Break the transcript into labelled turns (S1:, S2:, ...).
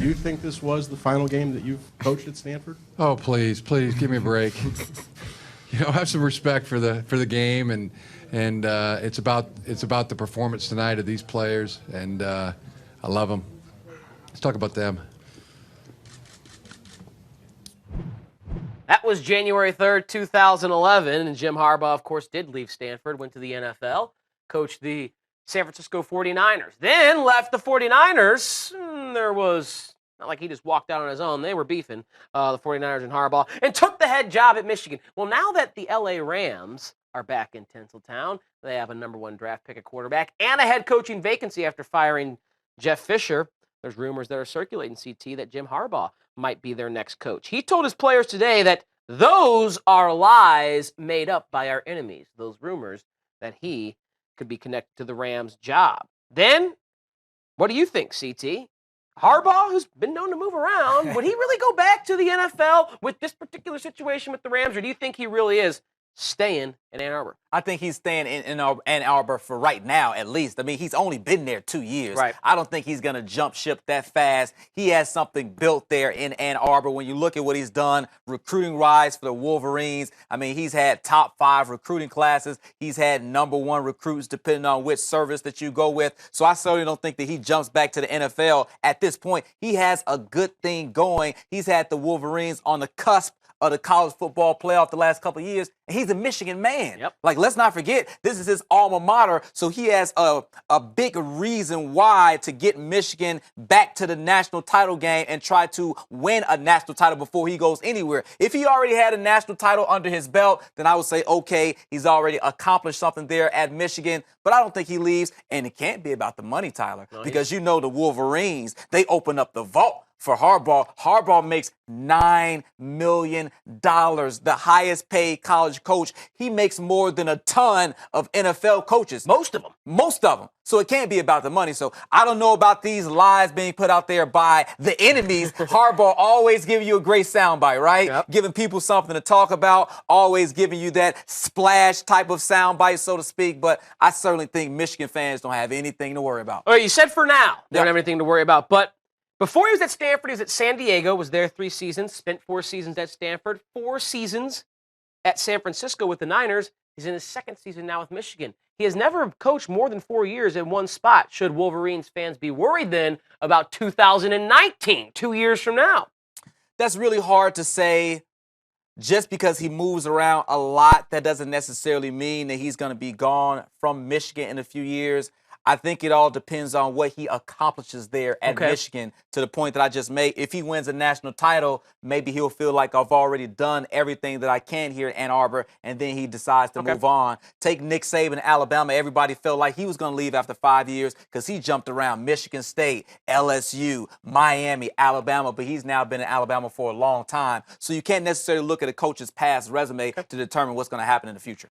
S1: you think this was the final game that you've coached at Stanford?
S2: Oh, please give me a break. Have some respect for the game, and it's about the performance tonight of these players, and I love them. Let's talk about them.
S3: That was January 3rd, 2011, and Jim Harbaugh, of course, did leave Stanford, went to the NFL, coached the San Francisco 49ers, then left the 49ers. There was not like he just walked out on his own. They were beefing, the 49ers and Harbaugh, and took the head job at Michigan. Well, now that the LA Rams are back in Tinseltown, they have a #1 draft pick at quarterback and a head coaching vacancy after firing Jeff Fisher. There's rumors that are circulating, CT, that Jim Harbaugh might be their next coach. He told his players today that those are lies made up by our enemies, those rumors that he could be connected to the Rams' job. Then, what do you think, CT? Harbaugh, who's been known to move around, would he really go back to the NFL with this particular situation with the Rams, or do you think he really is staying in Ann Arbor?
S4: I think he's staying in Ann Arbor for right now, at least. I mean, he's only been there 2 years.
S3: Right.
S4: I don't think he's going to jump ship that fast. He has something built there in Ann Arbor. When you look at what he's done, recruiting-wise for the Wolverines, I mean, he's had top 5 recruiting classes. He's had #1 recruits, depending on which service that you go with. So I certainly don't think that he jumps back to the NFL at this point. He has a good thing going. He's had the Wolverines on the cusp of the college football playoff the last couple of years, and he's a Michigan man.
S3: Yep.
S4: Like, let's not forget, this is his alma mater, so he has a big reason why to get Michigan back to the national title game and try to win a national title before he goes anywhere. If he already had a national title under his belt, then I would say, okay, he's already accomplished something there at Michigan, but I don't think he leaves, and it can't be about the money, Tyler, because the Wolverines, they open up the vault for Harbaugh. Harbaugh makes $9 million, the highest paid college coach. He makes more than a ton of NFL coaches.
S3: Most of them.
S4: So it can't be about the money. So I don't know about these lies being put out there by the enemies. Harbaugh always giving you a great soundbite, right?
S3: Yep.
S4: Giving people something to talk about, always giving you that splash type of soundbite, so to speak. But I certainly think Michigan fans don't have anything to worry about.
S3: All right, you said for now they don't have anything to worry about, but before he was at Stanford, he was at San Diego, was there 3 seasons, spent 4 seasons at Stanford, 4 seasons at San Francisco with the Niners. He's in his 2nd season now with Michigan. He has never coached more than 4 years in one spot. Should Wolverines fans be worried then about 2019, 2 years from now?
S4: That's really hard to say. Just because he moves around a lot, that doesn't necessarily mean that he's going to be gone from Michigan in a few years. I think it all depends on what he accomplishes there at Michigan, to the point that I just made. If he wins a national title, maybe he'll feel like I've already done everything that I can here in Ann Arbor, and then he decides to move on. Take Nick Saban, Alabama. Everybody felt like he was going to leave after 5 years because he jumped around Michigan State, LSU, Miami, Alabama, but he's now been in Alabama for a long time. So you can't necessarily look at a coach's past resume to determine what's going to happen in the future.